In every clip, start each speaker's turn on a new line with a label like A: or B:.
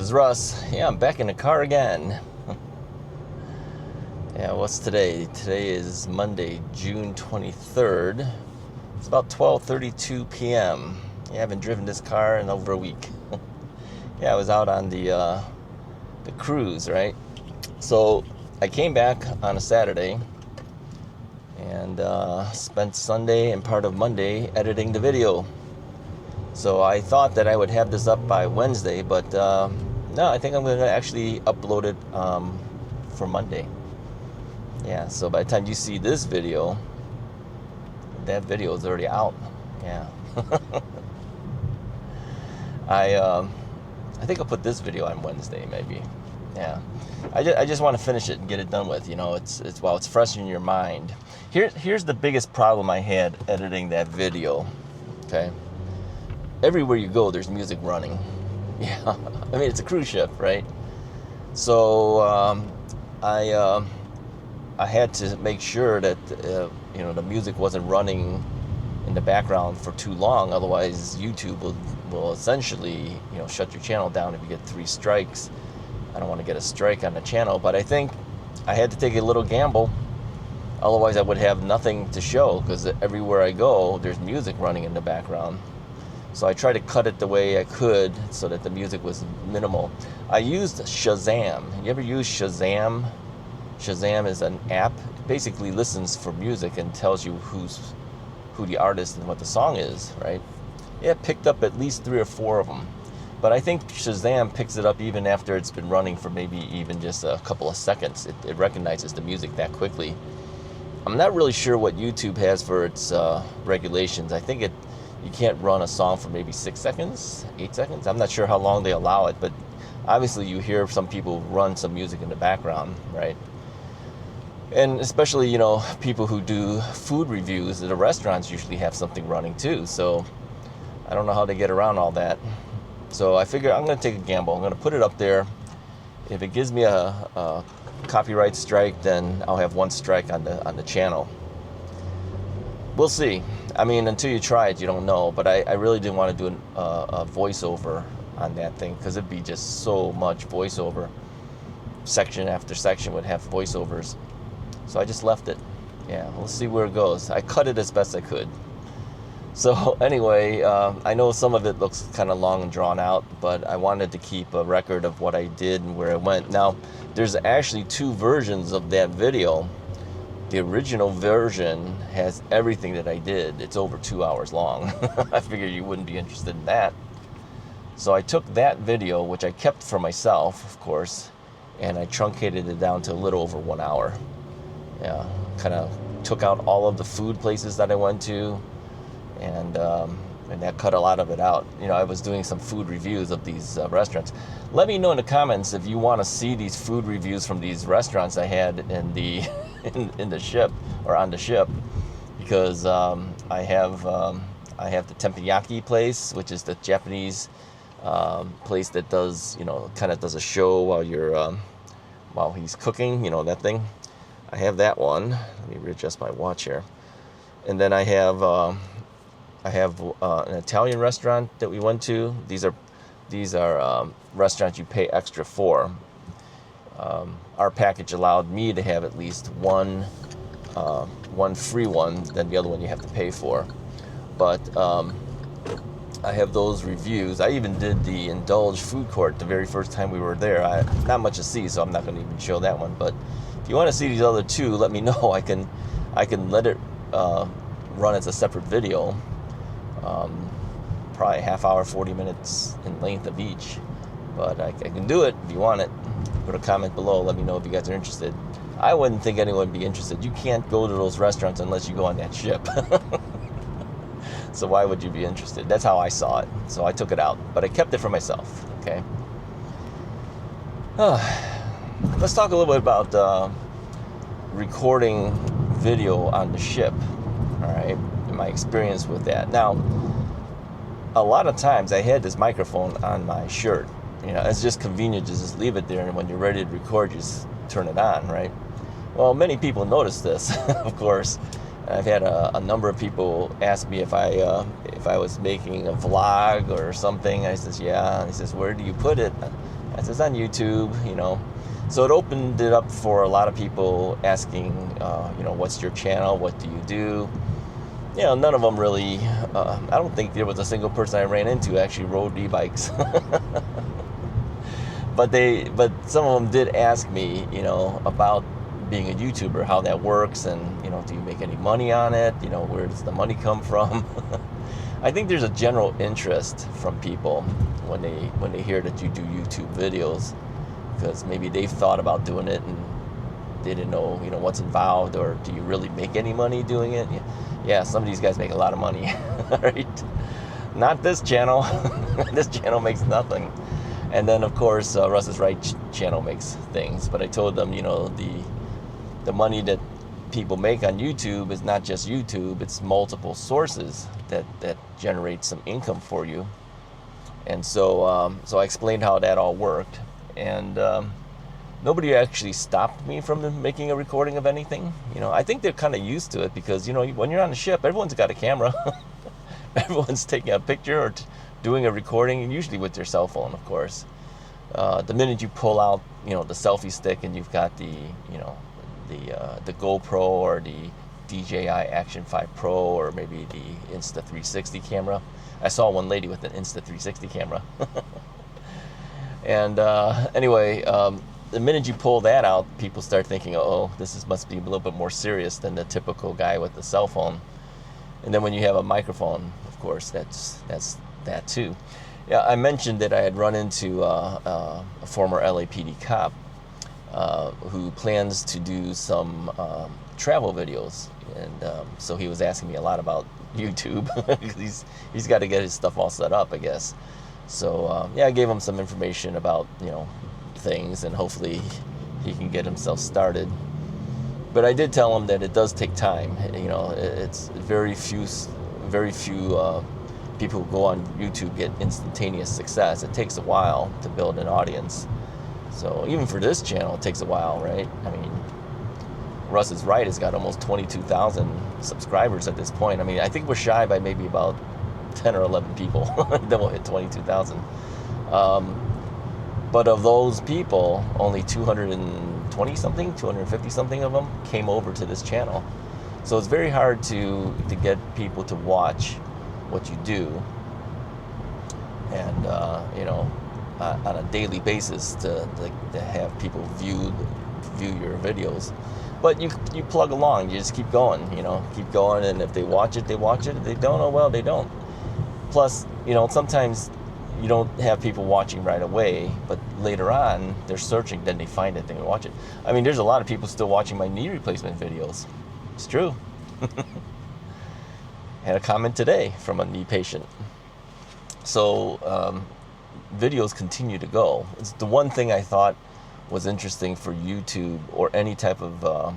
A: is Russ. Yeah, I'm back in the car again. Yeah, what's today? Today is Monday, June 23rd. It's about 12:32 p.m. Yeah, I haven't driven this car in over a week. Yeah, I was out on the cruise, right? So I came back on a Saturday and spent Sunday and part of Monday editing the video. So I thought that I would have this up by Wednesday, but no, I think I'm going to actually upload it for Monday. Yeah, so by the time you see this video, that video is already out. Yeah. I think I'll put this video on Wednesday, maybe. Yeah. I just want to finish it and get it done with. You know, it's while it's fresh in your mind. Here's the biggest problem I had editing that video. Okay. Everywhere you go, there's music running. Yeah, I mean, it's a cruise ship, right? So I had to make sure that the music wasn't running in the background for too long. Otherwise, YouTube will essentially shut your channel down if you get 3 strikes. I don't want to get a strike on the channel, but I think I had to take a little gamble. Otherwise, I would have nothing to show because everywhere I go, there's music running in the background. So I tried to cut it the way I could so that the music was minimal. I used Shazam. You ever use Shazam? Shazam is an app. It basically listens for music and tells you who the artist and what the song is, right? It picked up at least 3 or 4 of them. But I think Shazam picks it up even after it's been running for maybe even just a couple of seconds. It recognizes the music that quickly. I'm not really sure what YouTube has for its regulations. I think you can't run a song for maybe 6 seconds, 8 seconds. I'm not sure how long they allow it, but obviously you hear some people run some music in the background, right? And especially, people who do food reviews at the restaurants usually have something running too. So I don't know how they get around all that. So I figure I'm going to take a gamble. I'm going to put it up there. If it gives me a copyright strike, then I'll have 1 strike on the channel. We'll see. I mean, until you try it, you don't know. But I really didn't want to do a voiceover on that thing because it'd be just so much voiceover. Section after section would have voiceovers. So I just left it. Yeah, we'll see where it goes. I cut it as best I could. So anyway, I know some of it looks kind of long and drawn out, but I wanted to keep a record of what I did and where I went. Now, there's actually 2 versions of that video. The original version has everything that I did. It's over 2 hours long. I figured you wouldn't be interested in that. So I took that video, which I kept for myself, of course, and I truncated it down to a little over 1 hour. Yeah, kind of took out all of the food places that I went to, and that cut a lot of it out. I was doing some food reviews of these restaurants. Let me know in the comments if you want to see these food reviews from these restaurants I had in the in the ship or on the ship, because I have the teppanyaki place, which is the Japanese place that does kind of does a show while he's cooking, that thing. I have that one. Let me readjust my watch here. And then I have an Italian restaurant that we went to. These are restaurants you pay extra for. Our package allowed me to have at least one free one, then the other one you have to pay for. But I have those reviews. I even did the Indulge food court the very first time we were there. Not much to see, so I'm not going to even show that one. But if you want to see these other 2, let me know. I can let it run as a separate video. Probably half hour, 40 minutes in length of each. But I can do it if you want it. Put a comment below. Let me know if you guys are interested. I wouldn't think anyone would be interested. You can't go to those restaurants unless you go on that ship. So why would you be interested? That's how I saw it. So I took it out. But I kept it for myself. Okay. Let's talk a little bit about recording video on the ship. All right. And my experience with that. Now, a lot of times I had this microphone on my shirt. It's just convenient to just leave it there, and when you're ready to record, you just turn it on, right? Well, many people notice this, of course. I've had a number of people ask me if I was making a vlog or something. I says, yeah. And he says, where do you put it? I said, it's on YouTube, you know. So it opened it up for a lot of people asking, you know, what's your channel? What do you do? You know, none of them really, I don't think there was a single person I ran into who actually rode e-bikes. But some of them did ask me, you know, about being a YouTuber, how that works, and, you know, do you make any money on it? You know, where does the money come from? I think there's a general interest from people when they hear that you do YouTube videos, because maybe they've thought about doing it and they didn't know, you know, what's involved, or do you really make any money doing it? Yeah, some of these guys make a lot of money, right? Not this channel. This channel makes nothing. And then, of course, Russ's Right channel makes things. But I told them, you know, the money that people make on YouTube is not just YouTube, it's multiple sources that generate some income for you. And so so I explained how that all worked. And nobody actually stopped me from making a recording of anything. You know, I think they're kind of used to it, because, you know, when you're on a ship, everyone's got a camera. Everyone's taking a picture or doing a recording, usually with their cell phone, of course. The minute you pull out, you know, the selfie stick and you've got the, you know, the GoPro or the DJI Action 5 Pro, or maybe the Insta360 camera. I saw one lady with an Insta360 camera. And anyway, the minute you pull that out, people start thinking, oh, must be a little bit more serious than the typical guy with the cell phone. And then when you have a microphone, of course, that's that too. Yeah, I mentioned that I had run into a former LAPD cop who plans to do some travel videos, and so he was asking me a lot about YouTube. he's got to get his stuff all set up, I guess. So yeah, I gave him some information about, you know, things, and hopefully he can get himself started. But I did tell him that it does take time. You know, it's very few people who go on YouTube get instantaneous success. It takes a while to build an audience. So even for this channel, it takes a while, right? I mean, Russ is Right has got almost 22,000 subscribers at this point. I mean, I think we're shy by maybe about 10 or 11 people. Then we'll hit 22,000. But of those people, only 220 something, 250 something of them came over to this channel. So it's very hard to get people to watch what you do, and you know, on a daily basis to have people view your videos. But you plug along, you just keep going, you know, keep going, and if they watch it, they watch it. If they don't, oh well, they don't. Plus, you know, sometimes you don't have people watching right away, but later on they're searching, then they find it, they watch it. I mean, there's a lot of people still watching my knee replacement videos. It's true. Had a comment today from a knee patient. So videos continue to go. It's the one thing I thought was interesting for YouTube or any type of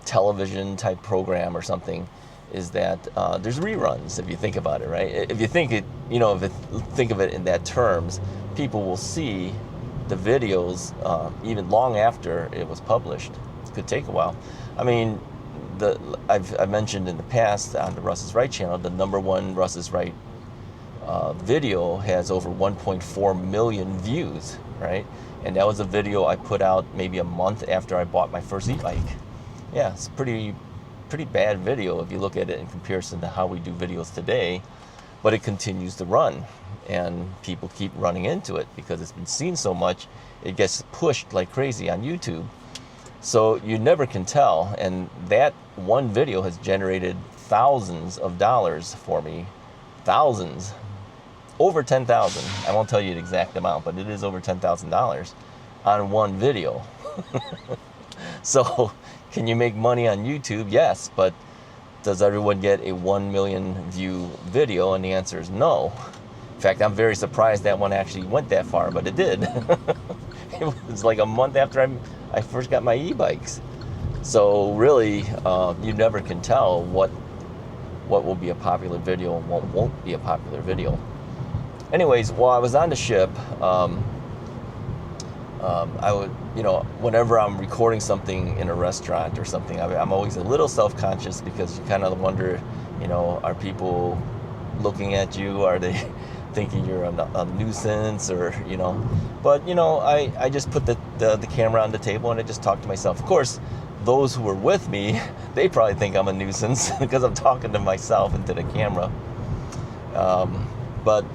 A: television type program or something, is that there's reruns, if you think about it, right? If you think it, you know, think of it in that terms, people will see the videos even long after it was published. It could take a while. I mean, I've mentioned in the past on the Russ's Right channel, the #1 Russ's Right video has over 1.4 million views, right? And that was a video I put out maybe a month after I bought my first e-bike. Yeah, it's pretty bad video if you look at it in comparison to how we do videos today, but it continues to run, and people keep running into it because it's been seen so much, it gets pushed like crazy on YouTube. So you never can tell, and that one video has generated thousands of dollars for me. Thousands. Over 10,000. I won't tell you the exact amount, but it is over $10,000 on one video. So, can you make money on YouTube? Yes, but does everyone get a 1 million view video? And the answer is no. In fact, I'm very surprised that one actually went that far, but it did. It was like a month after I first got my e-bikes. So really, you never can tell what will be a popular video and what won't be a popular video. Anyways, while I was on the ship, I would, you know, whenever I'm recording something in a restaurant or something, I'm always a little self-conscious, because you kind of wonder, you know, are people looking at you? Are they thinking you're a nuisance, or but I just put the camera on the table and I just talk to myself. Of course, those who are with me, they probably think I'm a nuisance because I'm talking to myself into the camera. But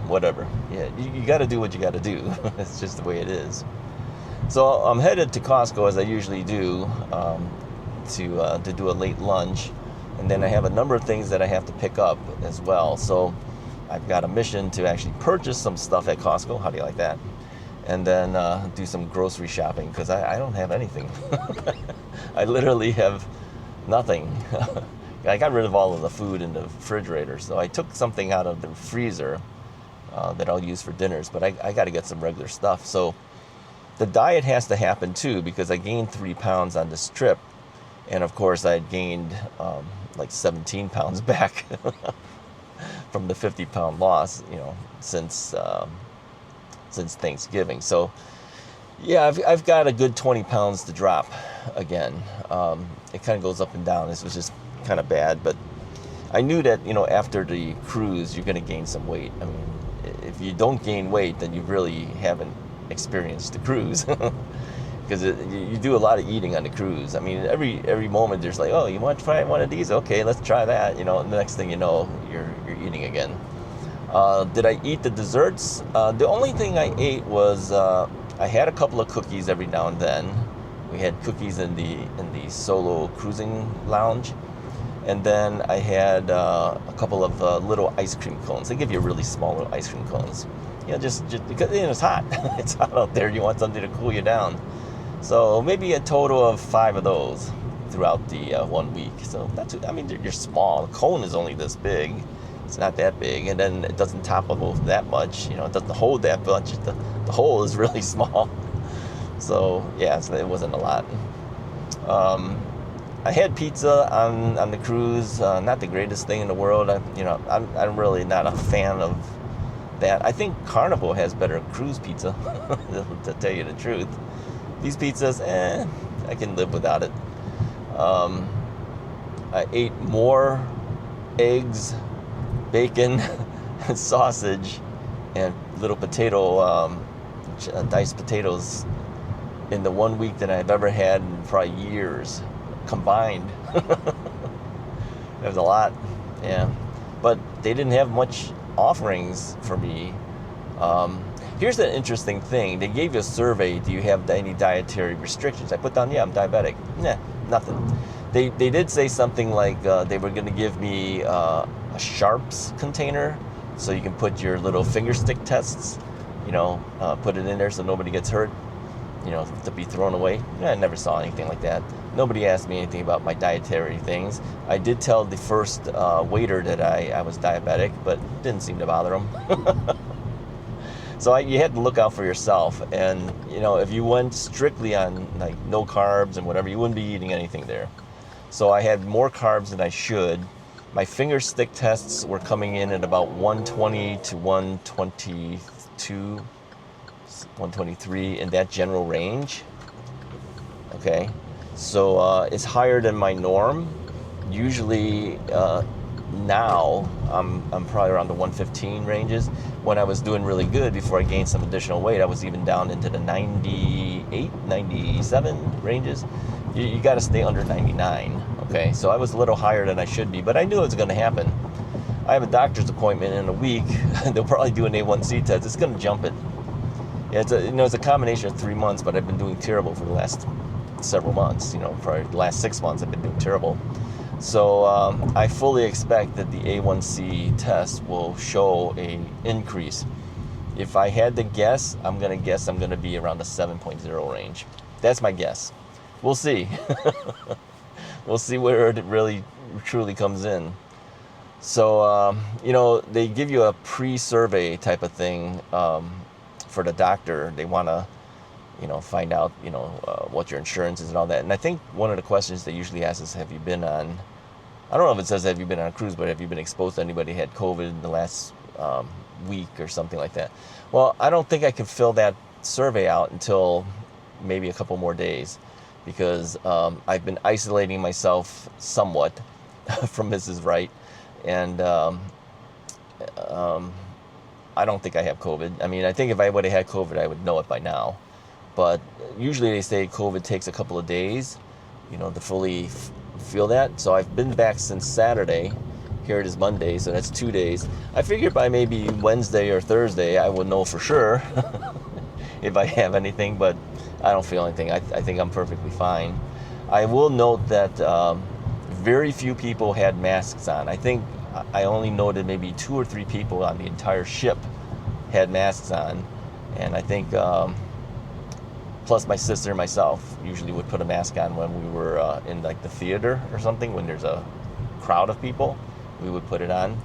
A: whatever. Yeah, you got to do what you got to do. It's just the way it is. So I'm headed to Costco, as I usually do, to do a late lunch, and then I have a number of things that I have to pick up as well. So I've got a mission to actually purchase some stuff at Costco. How do you like that? And then do some grocery shopping, because I don't have anything. I literally have nothing. I got rid of all of the food in the refrigerator, so I took something out of the freezer that I'll use for dinners, but I got to get some regular stuff. So the diet has to happen too, because I gained 3 pounds on this trip, and of course I had gained like 17 pounds back from the 50-pound loss, since Thanksgiving. So yeah, I've got a good 20 pounds to drop again. It kind of goes up and down. This was just kind of bad, but I knew that after the cruise you're going to gain some weight. I mean, if you don't gain weight, then you really haven't experienced the cruise, because you do a lot of eating on the cruise. I mean, every moment there's like, oh, you want to try one of these? Okay, let's try that. And the next thing you know, you're eating again. Did I eat the desserts? The only thing I ate was I had a couple of cookies every now and then. We had cookies in the solo cruising lounge. And then I had a couple of little ice cream cones. They give you really small little ice cream cones. Just because it's hot. It's hot out there. You want something to cool you down. So maybe a total of 5 of those throughout the 1 week. So you're small. The cone is only this big. It's not that big. And then it doesn't topple that much. It doesn't hold that much. The hole is really small. So yeah, it wasn't a lot. I had pizza on the cruise. Not the greatest thing in the world. I'm really not a fan of that. I think Carnival has better cruise pizza, to tell you the truth. These pizzas, I can live without it. I ate more eggs, bacon, sausage, and little diced potatoes in the 1 week that I've ever had in probably years. Combined. It was a lot, yeah. But they didn't have much offerings for me. Here's the interesting thing. They gave you a survey. Do you have any dietary restrictions? I put down, yeah, I'm diabetic. Nah, nothing. They did say something like they were going to give me a Sharps container, so you can put your little finger stick tests, put it in there so nobody gets hurt, to be thrown away. I never saw anything like that. Nobody asked me anything about my dietary things. I did tell the first waiter that I was diabetic, but it didn't seem to bother him. So you had to look out for yourself. And, if you went strictly on like no carbs and whatever, you wouldn't be eating anything there. So I had more carbs than I should. My finger stick tests were coming in at about 120 to 122, 123, in that general range. Okay. So it's higher than my norm. Usually now I'm probably around the 115 ranges. When I was doing really good before I gained some additional weight, I was even down into the 98, 97 ranges. You got to stay under 99. Okay, so I was a little higher than I should be, but I knew it was going to happen. I have a doctor's appointment in a week. They'll probably do an A1C test. It's going to jump it. Yeah, it's a combination of 3 months, but I've been doing terrible for the last several months. Probably the last 6 months I've been doing terrible. So I fully expect that the A1C test will show an increase. If I had to guess, I'm going to be around the 7.0 range. That's my guess. We'll see. We'll see where it really truly comes in. So, they give you a pre-survey type of thing for the doctor. They want to, find out, what your insurance is and all that. And I think one of the questions they usually ask is, have you been on, I don't know if it says have you been on a cruise, but have you been exposed to anybody who had COVID in the last week or something like that? Well, I don't think I can fill that survey out until maybe a couple more days, because I've been isolating myself somewhat from Mrs. Wright. And I don't think I have COVID. I mean, I think if I would have had COVID, I would know it by now. But usually they say COVID takes a couple of days, to fully feel that. So I've been back since Saturday. Here it is Monday, so that's 2 days. I figured by maybe Wednesday or Thursday I would know for sure if I have anything, but I don't feel anything. I think I'm perfectly fine. I will note that very few people had masks on. I think I only noted maybe 2 or 3 people on the entire ship had masks on, and I think plus my sister and myself usually would put a mask on when we were in like the theater or something, when there's a crowd of people, we would put it on.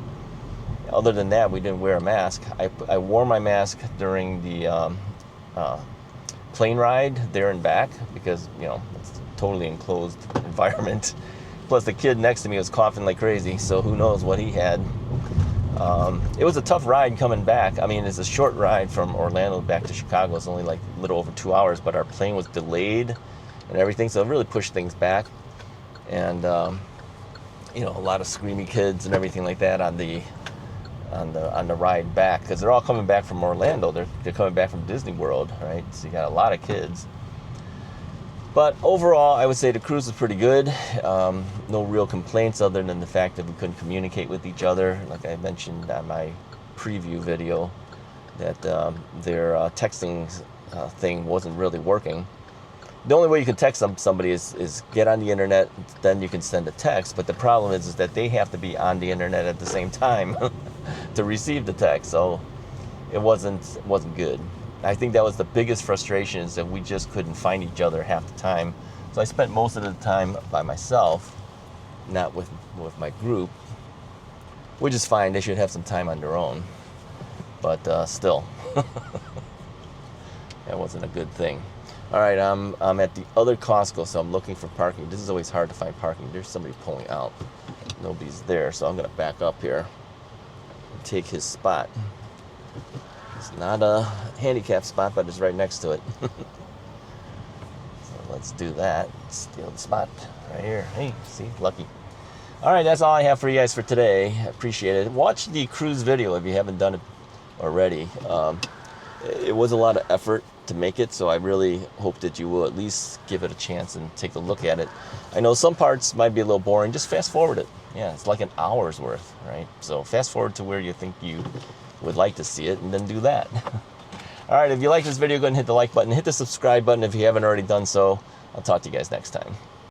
A: Other than that, we didn't wear a mask. I wore my mask during the plane ride there and back because, it's a totally enclosed environment. Plus the kid next to me was coughing like crazy, so who knows what he had. It was a tough ride coming back. I mean, it's a short ride from Orlando back to Chicago. It's only like a little over 2 hours, but our plane was delayed and everything, so it really pushed things back. And a lot of screamy kids and everything like that on the ride back, because they're all coming back from Orlando. They're coming back from Disney World, right? So you got a lot of kids. But overall, I would say the cruise was pretty good. No real complaints other than the fact that we couldn't communicate with each other. Like I mentioned on my preview video, that their texting thing wasn't really working. The only way you can text somebody is get on the internet, then you can send a text. But the problem is that they have to be on the internet at the same time to receive the text. So it wasn't good. I think that was the biggest frustration, is that we just couldn't find each other half the time. So I spent most of the time by myself, not with my group, which is fine. They should have some time on their own. But still, that wasn't a good thing. All right, I'm at the other Costco, so I'm looking for parking. This is always hard to find parking. There's somebody pulling out. Nobody's there, so I'm going to back up here and take his spot. It's not a handicap spot, but it's right next to it. So let's do that. Steal the spot right here. Hey, see, lucky. All right, that's all I have for you guys for today. I appreciate it. Watch the cruise video if you haven't done it already. It was a lot of effort to make it, so I really hope that you will at least give it a chance and take a look at it. I know some parts might be a little boring. Just fast forward it. Yeah, it's like an hour's worth, right? So fast forward to where you think you would like to see it, and then do that. All right, if you like this video, go ahead and hit the like button. Hit the subscribe button if you haven't already done so. I'll talk to you guys next time.